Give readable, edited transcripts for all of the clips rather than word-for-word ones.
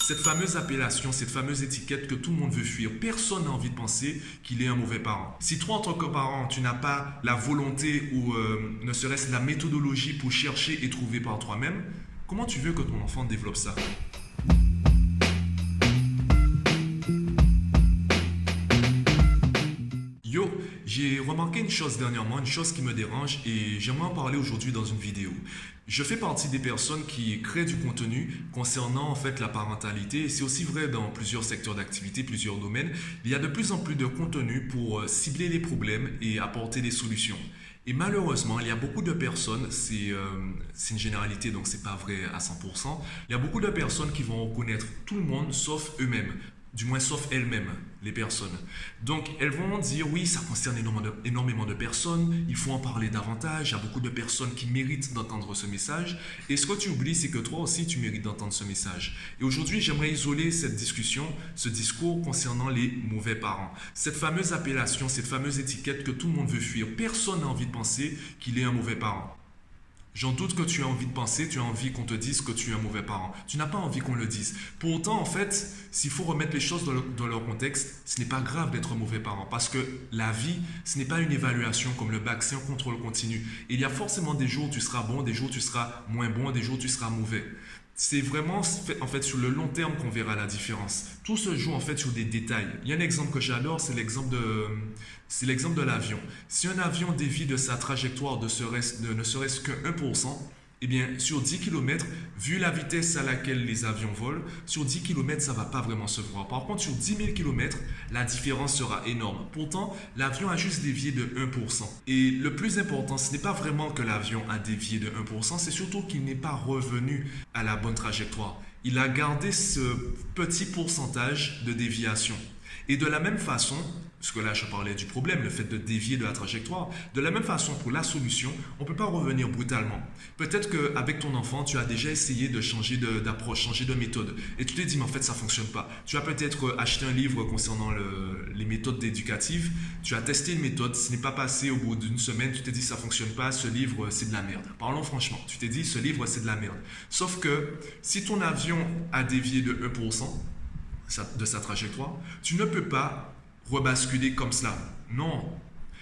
Cette fameuse appellation, cette fameuse étiquette que tout le monde veut fuir, personne n'a envie de penser qu'il est un mauvais parent. Si toi, en tant que parent, tu n'as pas la volonté ou ne serait-ce la méthodologie pour chercher et trouver par toi-même, comment tu veux que ton enfant développe ça? Yo, j'ai remarqué une chose dernièrement, une chose qui me dérange et j'aimerais en parler aujourd'hui dans une vidéo. Je fais partie des personnes qui créent du contenu concernant en fait la parentalité et c'est aussi vrai dans plusieurs secteurs d'activité, plusieurs domaines. Il y a de plus en plus de contenu pour cibler les problèmes et apporter des solutions. Et malheureusement, il y a beaucoup de personnes, c'est une généralité donc c'est pas vrai à 100%, il y a beaucoup de personnes qui vont reconnaître tout le monde sauf eux-mêmes. Du moins sauf elles-mêmes, les personnes. Donc elles vont dire oui, ça concerne énormément de personnes, il faut en parler davantage, il y a beaucoup de personnes qui méritent d'entendre ce message. Et ce que tu oublies, c'est que toi aussi tu mérites d'entendre ce message. Et aujourd'hui, j'aimerais isoler cette discussion, ce discours concernant les mauvais parents. Cette fameuse appellation, cette fameuse étiquette que tout le monde veut fuir. Personne n'a envie de penser qu'il est un mauvais parent. J'en doute que tu as envie de penser, tu as envie qu'on te dise que tu es un mauvais parent. Tu n'as pas envie qu'on le dise. Pour autant, en fait, s'il faut remettre les choses dans leur contexte, ce n'est pas grave d'être un mauvais parent parce que la vie, ce n'est pas une évaluation comme le bac, c'est un contrôle continu. Il y a forcément des jours où tu seras bon, des jours où tu seras moins bon, des jours où tu seras mauvais. C'est vraiment en fait sur le long terme qu'on verra la différence. Tout se joue en fait sur des détails. Il y a un exemple que j'adore, c'est l'exemple de l'avion. Si un avion dévie de sa trajectoire de ne serait-ce que 1%, eh bien, sur 10 km, vu la vitesse à laquelle les avions volent, sur 10 km, ça ne va pas vraiment se voir. Par contre, sur 10 000 km, la différence sera énorme. Pourtant, l'avion a juste dévié de 1%. Et le plus important, ce n'est pas vraiment que l'avion a dévié de 1%, c'est surtout qu'il n'est pas revenu à la bonne trajectoire. Il a gardé ce petit pourcentage de déviation. Et de la même façon, parce que là je parlais du problème, le fait de dévier de la trajectoire, de la même façon pour la solution, on ne peut pas revenir brutalement. Peut-être qu'avec ton enfant, tu as déjà essayé de changer d'approche, changer de méthode, et tu t'es dit mais en fait ça ne fonctionne pas. Tu as peut-être acheté un livre concernant les méthodes éducatives, tu as testé une méthode, ce n'est pas passé au bout d'une semaine, tu t'es dit ça ne fonctionne pas, ce livre c'est de la merde. Parlons franchement, tu t'es dit ce livre c'est de la merde. Sauf que si ton avion a dévié de 1%, de sa trajectoire, tu ne peux pas rebasculer comme cela. Non.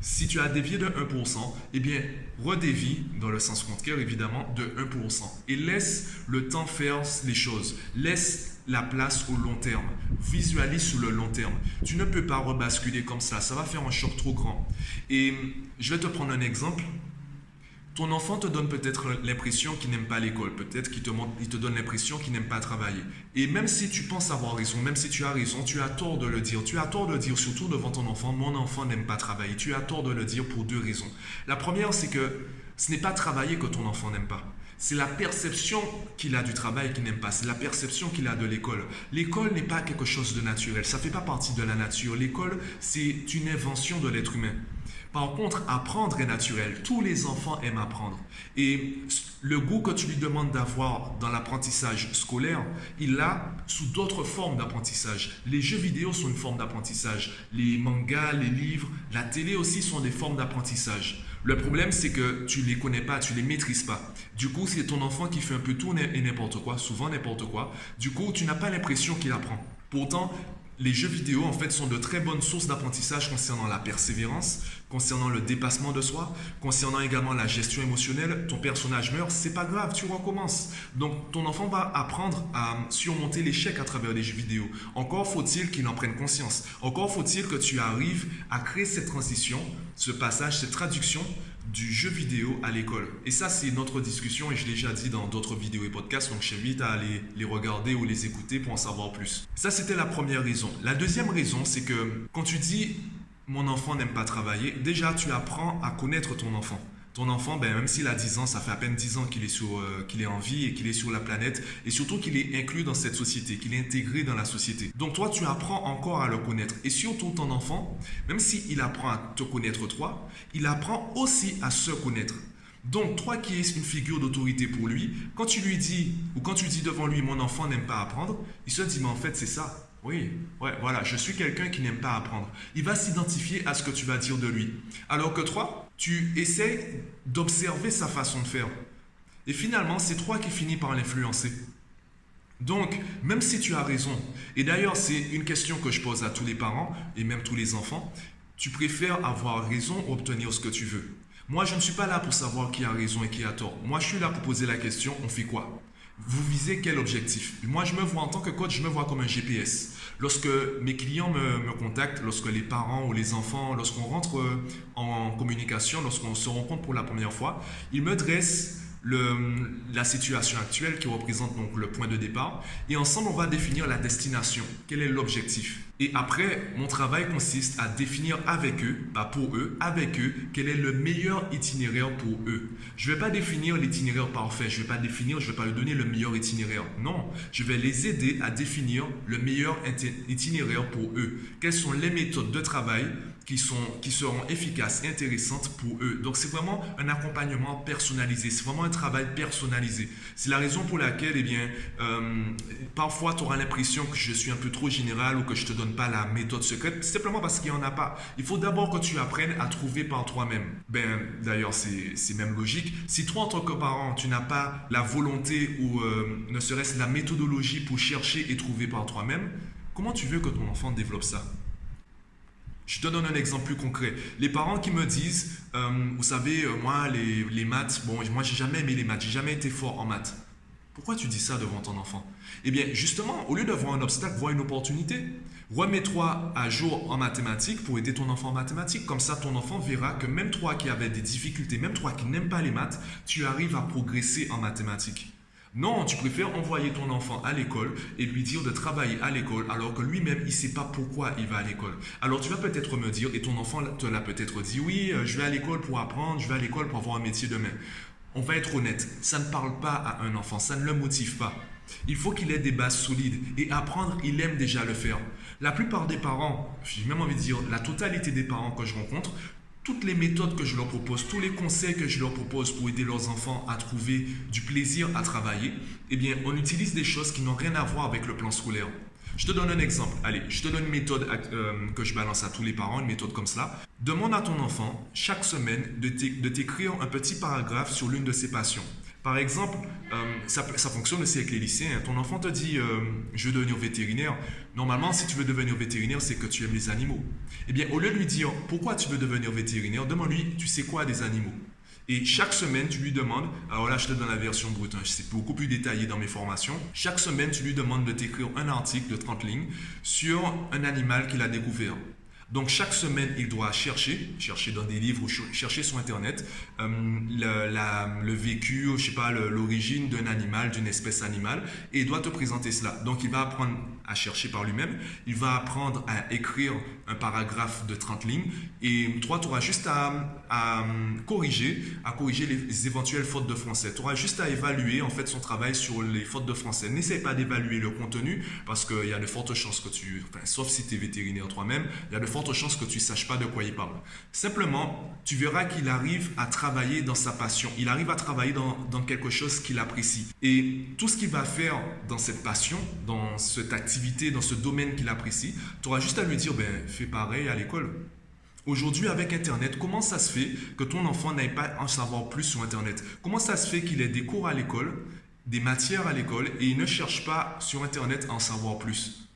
Si tu as dévié de 1%, eh bien, redévie, dans le sens contraire évidemment, de 1%. Et laisse le temps faire les choses. Laisse la place au long terme. Visualise sur le long terme. Tu ne peux pas rebasculer comme ça. Ça va faire un choc trop grand. Et je vais te prendre un exemple. Ton enfant te donne peut-être l'impression qu'il n'aime pas l'école, peut-être qu'il te donne l'impression qu'il n'aime pas travailler. Et même si tu penses avoir raison, même si tu as raison, tu as tort de le dire. Tu as tort de le dire surtout devant ton enfant, mon enfant n'aime pas travailler. Tu as tort de le dire pour deux raisons. La première, c'est que ce n'est pas travailler que ton enfant n'aime pas. C'est la perception qu'il a du travail qu'il n'aime pas. C'est la perception qu'il a de l'école. L'école n'est pas quelque chose de naturel. Ça ne fait pas partie de la nature. L'école, c'est une invention de l'être humain. Par contre, apprendre est naturel. Tous les enfants aiment apprendre. Et le goût que tu lui demandes d'avoir dans l'apprentissage scolaire, il l'a sous d'autres formes d'apprentissage. Les jeux vidéo sont une forme d'apprentissage. Les mangas, les livres, la télé aussi sont des formes d'apprentissage. Le problème, c'est que tu ne les connais pas, tu ne les maîtrises pas. Du coup, c'est ton enfant qui fait un peu tout et n'importe quoi, souvent n'importe quoi. Du coup, tu n'as pas l'impression qu'il apprend. Pourtant, les jeux vidéo en fait sont de très bonnes sources d'apprentissage concernant la persévérance, concernant le dépassement de soi, concernant également la gestion émotionnelle. Ton personnage meurt, c'est pas grave, tu recommences. Donc ton enfant va apprendre à surmonter l'échec à travers les jeux vidéo. Encore faut-il qu'il en prenne conscience. Encore faut-il que tu arrives à créer cette transition, ce passage, cette traduction du jeu vidéo à l'école. Et ça, c'est notre discussion et je l'ai déjà dit dans d'autres vidéos et podcasts, donc je t'invite à aller les regarder ou les écouter pour en savoir plus. Ça, c'était la première raison. La deuxième raison, c'est que quand tu dis « mon enfant n'aime pas travailler », déjà, tu apprends à connaître ton enfant. Ton enfant, même s'il a 10 ans, ça fait à peine 10 ans qu'il est en vie et qu'il est sur la planète et surtout qu'il est inclus dans cette société, qu'il est intégré dans la société. Donc toi, tu apprends encore à le connaître. Et surtout ton enfant, même s'il apprend à te connaître toi, il apprend aussi à se connaître. Donc toi qui es une figure d'autorité pour lui, quand tu lui dis ou quand tu dis devant lui « mon enfant n'aime pas apprendre », il se dit « mais en fait c'est ça ». Oui, ouais, voilà, je suis quelqu'un qui n'aime pas apprendre. Il va s'identifier à ce que tu vas dire de lui. Alors que toi, tu essaies d'observer sa façon de faire. Et finalement, c'est toi qui finis par l'influencer. Donc, même si tu as raison, et d'ailleurs c'est une question que je pose à tous les parents et même tous les enfants, tu préfères avoir raison ou obtenir ce que tu veux? Moi, je ne suis pas là pour savoir qui a raison et qui a tort. Moi, je suis là pour poser la question, on fait quoi? Vous visez quel objectif? Moi, je me vois en tant que coach, je me vois comme un GPS. Lorsque mes clients me contactent, lorsque les parents ou les enfants, lorsqu'on rentre en communication, lorsqu'on se rencontre pour la première fois, ils me dressent la situation actuelle qui représente donc le point de départ et ensemble on va définir la destination, quel est l'objectif. Et après, mon travail consiste à définir avec eux, pas pour eux, avec eux, quel est le meilleur itinéraire pour eux. Je ne vais pas définir l'itinéraire parfait, je ne vais pas leur donner le meilleur itinéraire. Non, je vais les aider à définir le meilleur itinéraire pour eux. Quelles sont les méthodes de travail qui seront efficaces et intéressantes pour eux. Donc c'est vraiment un accompagnement personnalisé, c'est vraiment un travail personnalisé. C'est la raison pour laquelle, parfois tu auras l'impression que je suis un peu trop général ou que je ne te donne pas la méthode secrète, simplement parce qu'il n'y en a pas. Il faut d'abord que tu apprennes à trouver par toi-même. D'ailleurs, c'est même logique. Si toi, en tant que parent, tu n'as pas la volonté ou ne serait-ce la méthodologie pour chercher et trouver par toi-même, comment tu veux que ton enfant développe ça? Je te donne un exemple plus concret. Les parents qui me disent, vous savez, moi, les maths, bon, moi, j'ai jamais aimé les maths, j'ai jamais été fort en maths. Pourquoi tu dis ça devant ton enfant? Eh bien, justement, au lieu de voir un obstacle, vois une opportunité. Remets-toi à jour en mathématiques pour aider ton enfant en mathématiques. Comme ça, ton enfant verra que même toi qui avais des difficultés, même toi qui n'aimes pas les maths, tu arrives à progresser en mathématiques. Non, tu préfères envoyer ton enfant à l'école et lui dire de travailler à l'école alors que lui-même, il ne sait pas pourquoi il va à l'école. Alors tu vas peut-être me dire, et ton enfant te l'a peut-être dit, oui, je vais à l'école pour apprendre, je vais à l'école pour avoir un métier demain. On va être honnête, ça ne parle pas à un enfant, ça ne le motive pas. Il faut qu'il ait des bases solides et apprendre, il aime déjà le faire. La plupart des parents, j'ai même envie de dire la totalité des parents que je rencontre, toutes les méthodes que je leur propose, tous les conseils que je leur propose pour aider leurs enfants à trouver du plaisir à travailler, eh bien, on utilise des choses qui n'ont rien à voir avec le plan scolaire. Je te donne un exemple. Allez, je te donne une méthode que je balance à tous les parents, une méthode comme cela. Demande à ton enfant, chaque semaine, de t'écrire un petit paragraphe sur l'une de ses passions. Par exemple, ça fonctionne aussi avec les lycéens. Ton enfant te dit je veux devenir vétérinaire. Normalement, si tu veux devenir vétérinaire, c'est que tu aimes les animaux. Eh bien, au lieu de lui dire pourquoi tu veux devenir vétérinaire, demande-lui tu sais quoi des animaux. Et chaque semaine, tu lui demandes, alors là je te donne la version brute, c'est beaucoup plus détaillé dans mes formations. Chaque semaine, tu lui demandes de t'écrire un article de 30 lignes sur un animal qu'il a découvert. Donc chaque semaine, il doit chercher dans des livres ou chercher sur Internet le vécu, je sais pas, l'origine d'un animal, d'une espèce animale, et il doit te présenter cela. Donc il va apprendre à chercher par lui-même, il va apprendre à écrire un paragraphe de 30 lignes, et toi, tu auras juste à corriger les éventuelles fautes de français. Tu auras juste à évaluer en fait son travail sur les fautes de français. N'essaie pas d'évaluer le contenu, parce qu'il y a de fortes chances que sauf si tu es vétérinaire toi-même, il y a de fortes chances que tu ne saches pas de quoi il parle. Simplement, tu verras qu'il arrive à travailler dans sa passion. Il arrive à travailler dans quelque chose qu'il apprécie. Et tout ce qu'il va faire dans cette passion, dans cette activité, dans ce domaine qu'il apprécie, tu auras juste à lui dire, fais pareil à l'école. Aujourd'hui, avec Internet, comment ça se fait que ton enfant n'aille pas en savoir plus sur Internet? Comment ça se fait qu'il ait des cours à l'école, des matières à l'école, et il ne cherche pas sur Internet à en savoir plus?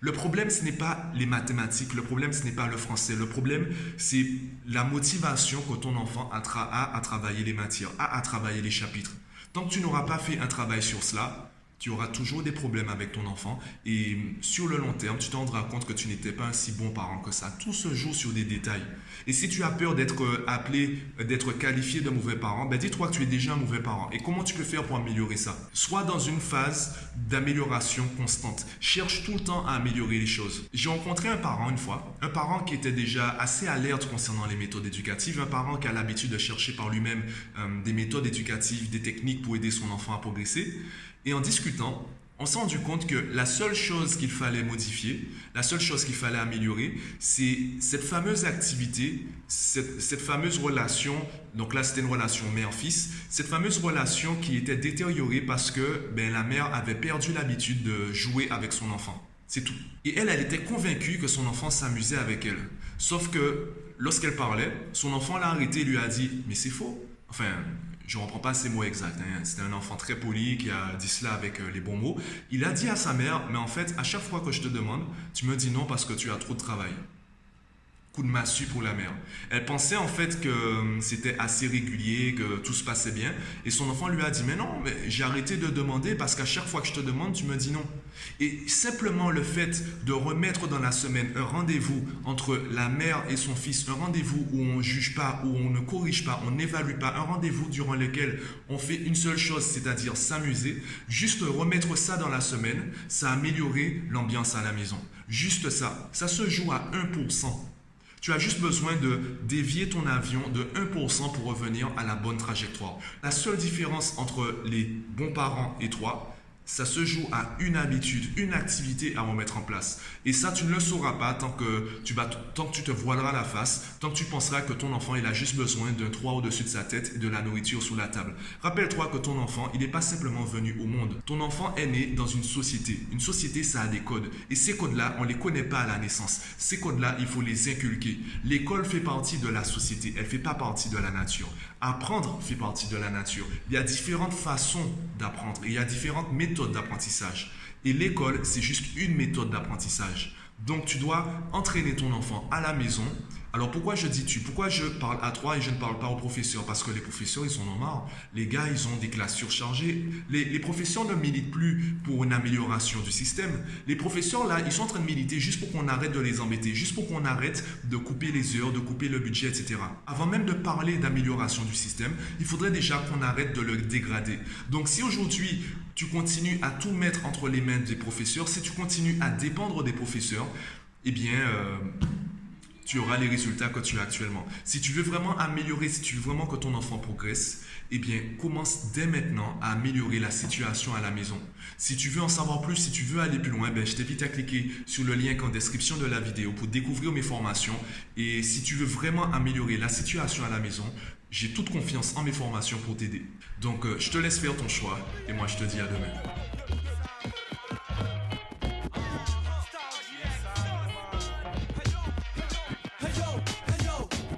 Le problème, ce n'est pas les mathématiques, le problème, ce n'est pas le français. Le problème, c'est la motivation que ton enfant a à travailler les matières, à travailler les chapitres. Tant que tu n'auras pas fait un travail sur cela, tu auras toujours des problèmes avec ton enfant et sur le long terme, tu te rendras compte que tu n'étais pas un si bon parent que ça. Tout se joue sur des détails. Et si tu as peur d'être appelé, d'être qualifié de mauvais parent, dis-toi que tu es déjà un mauvais parent. Et comment tu peux faire pour améliorer ça? Sois dans une phase d'amélioration constante. Cherche tout le temps à améliorer les choses. J'ai rencontré un parent une fois, un parent qui était déjà assez alerte concernant les méthodes éducatives, un parent qui a l'habitude de chercher par lui-même des méthodes éducatives, des techniques pour aider son enfant à progresser. Et en discutant, on s'est rendu compte que la seule chose qu'il fallait modifier, la seule chose qu'il fallait améliorer, c'est cette fameuse activité, cette fameuse relation, donc là c'était une relation mère-fils, cette fameuse relation qui était détériorée parce que la mère avait perdu l'habitude de jouer avec son enfant. C'est tout. Et elle était convaincue que son enfant s'amusait avec elle. Sauf que lorsqu'elle parlait, son enfant l'a arrêté et lui a dit « Mais c'est faux. Enfin, je ne reprends pas ces mots exacts, hein. C'était un enfant très poli qui a dit cela avec les bons mots. Il a dit à sa mère, mais en fait, à chaque fois que je te demande, tu me dis non parce que tu as trop de travail. Coup de massue pour la mère. Elle pensait en fait que c'était assez régulier, que tout se passait bien. Et son enfant lui a dit, mais non, mais j'ai arrêté de demander parce qu'à chaque fois que je te demande, tu me dis non. Et simplement le fait de remettre dans la semaine un rendez-vous entre la mère et son fils, un rendez-vous où on ne juge pas, où on ne corrige pas, on n'évalue pas, un rendez-vous durant lequel on fait une seule chose, c'est-à-dire s'amuser, juste remettre ça dans la semaine, ça a amélioré l'ambiance à la maison. Juste ça. Ça se joue à 1%. Tu as juste besoin de dévier ton avion de 1% pour revenir à la bonne trajectoire. La seule différence entre les bons parents et toi, ça se joue à une habitude, une activité à remettre en place. Et ça, tu ne le sauras pas tant que tu te voileras la face, tant que tu penseras que ton enfant, il a juste besoin d'un toit au-dessus de sa tête et de la nourriture sous la table. Rappelle-toi que ton enfant, il n'est pas simplement venu au monde. Ton enfant est né dans une société. Une société, ça a des codes. Et ces codes-là, on ne les connaît pas à la naissance. Ces codes-là, il faut les inculquer. L'école fait partie de la société. Elle ne fait pas partie de la nature. Apprendre fait partie de la nature. Il y a différentes façons d'apprendre. Il y a différentes méthodes d'apprentissage. Et l'école, c'est juste une méthode d'apprentissage. Donc, tu dois entraîner ton enfant à la maison. Alors, pourquoi je dis tu? Pourquoi je parle à toi et je ne parle pas aux professeurs? Parce que les professeurs, ils en ont marre. Les gars, ils ont des classes surchargées. Les professeurs ne militent plus pour une amélioration du système. Les professeurs, là, ils sont en train de militer juste pour qu'on arrête de les embêter, juste pour qu'on arrête de couper les heures, de couper le budget, etc. Avant même de parler d'amélioration du système, il faudrait déjà qu'on arrête de le dégrader. Donc, si aujourd'hui, tu continues à tout mettre entre les mains des professeurs, si tu continues à dépendre des professeurs, eh bien, tu auras les résultats que tu as actuellement. Si tu veux vraiment améliorer, si tu veux vraiment que ton enfant progresse, eh bien, commence dès maintenant à améliorer la situation à la maison. Si tu veux en savoir plus, si tu veux aller plus loin, je t'invite à cliquer sur le lien en description de la vidéo pour découvrir mes formations. Et si tu veux vraiment améliorer la situation à la maison, j'ai toute confiance en mes formations pour t'aider. Donc, je te laisse faire ton choix et moi, je te dis à demain.